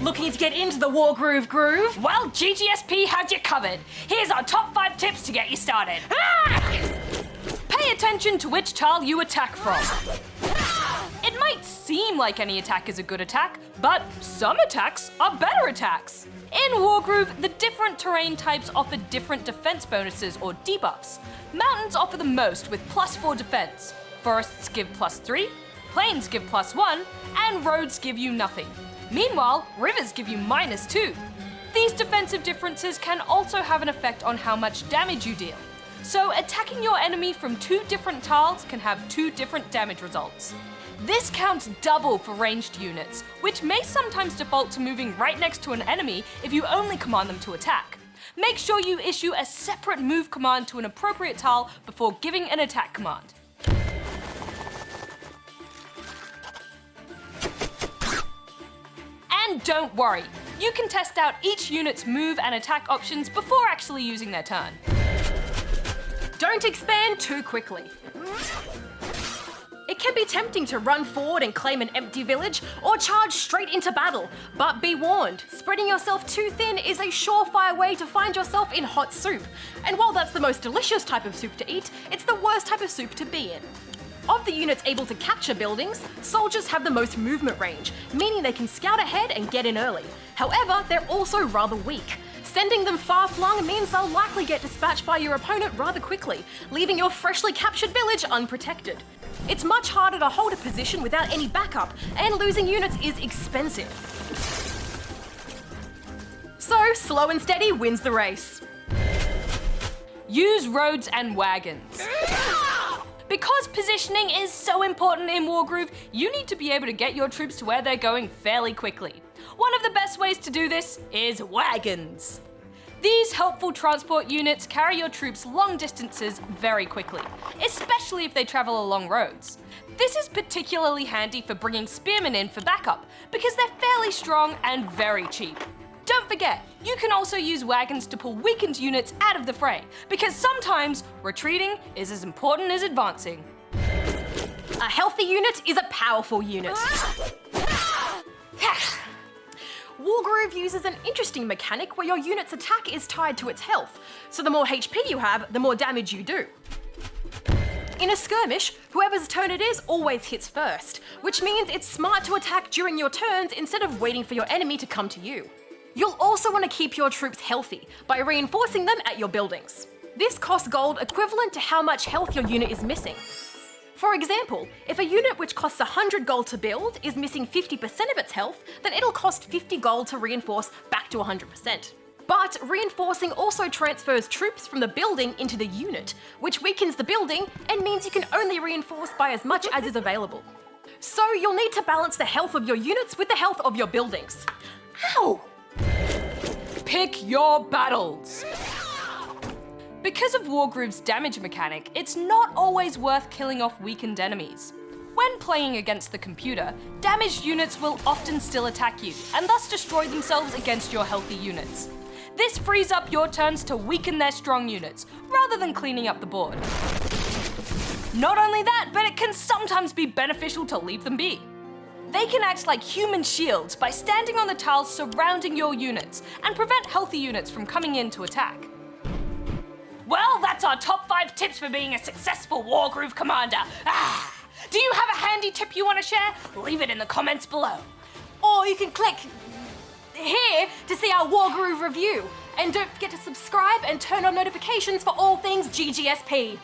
Looking to get into the Wargroove groove? Well, GGSP has you covered. Here's our top 5 tips to get you started. Pay attention to which tile you attack from. It might seem like any attack is a good attack, but some attacks are better attacks. In Wargroove, the different terrain types offer different defense bonuses or debuffs. Mountains offer the most with +4 defense. Forests give +3, plains give +1, and roads give you nothing. Meanwhile, rivers give you -2. These defensive differences can also have an effect on how much damage you deal. So attacking your enemy from 2 different tiles can have 2 different damage results. This counts double for ranged units, which may sometimes default to moving right next to an enemy if you only command them to attack. Make sure you issue a separate move command to an appropriate tile before giving an attack command. And don't worry, you can test out each unit's move and attack options before actually using their turn. Don't expand too quickly. It can be tempting to run forward and claim an empty village or charge straight into battle, but be warned, spreading yourself too thin is a surefire way to find yourself in hot soup. And while that's the most delicious type of soup to eat, it's the worst type of soup to be in. Of the units able to capture buildings, soldiers have the most movement range, meaning they can scout ahead and get in early. However, they're also rather weak. Sending them far-flung means they'll likely get dispatched by your opponent rather quickly, leaving your freshly captured village unprotected. It's much harder to hold a position without any backup, and losing units is expensive. So, slow and steady wins the race. Use roads and wagons. Because positioning is so important in Wargroove, you need to be able to get your troops to where they're going fairly quickly. One of the best ways to do this is wagons. These helpful transport units carry your troops long distances very quickly, especially if they travel along roads. This is particularly handy for bringing spearmen in for backup, because they're fairly strong and very cheap. Don't forget, you can also use wagons to pull weakened units out of the fray, because sometimes retreating is as important as advancing. A healthy unit is a powerful unit. Wargroove uses an interesting mechanic where your unit's attack is tied to its health, so the more HP you have, the more damage you do. In a skirmish, whoever's turn it is always hits first, which means it's smart to attack during your turns instead of waiting for your enemy to come to you. You'll also want to keep your troops healthy by reinforcing them at your buildings. This costs gold equivalent to how much health your unit is missing. For example, if a unit which costs 100 gold to build is missing 50% of its health, then it'll cost 50 gold to reinforce back to 100%. But reinforcing also transfers troops from the building into the unit, which weakens the building and means you can only reinforce by as much as is available. So you'll need to balance the health of your units with the health of your buildings. Ow! Pick your battles. Because of Wargroove's damage mechanic, it's not always worth killing off weakened enemies. When playing against the computer, damaged units will often still attack you, and thus destroy themselves against your healthy units. This frees up your turns to weaken their strong units, rather than cleaning up the board. Not only that, but it can sometimes be beneficial to leave them be. They can act like human shields by standing on the tiles surrounding your units, and prevent healthy units from coming in to attack. Well, that's our top 5 tips for being a successful Wargroove commander. Do you have a handy tip you want to share? Leave it in the comments below. Or you can click here to see our Wargroove review. And don't forget to subscribe and turn on notifications for all things GGSP.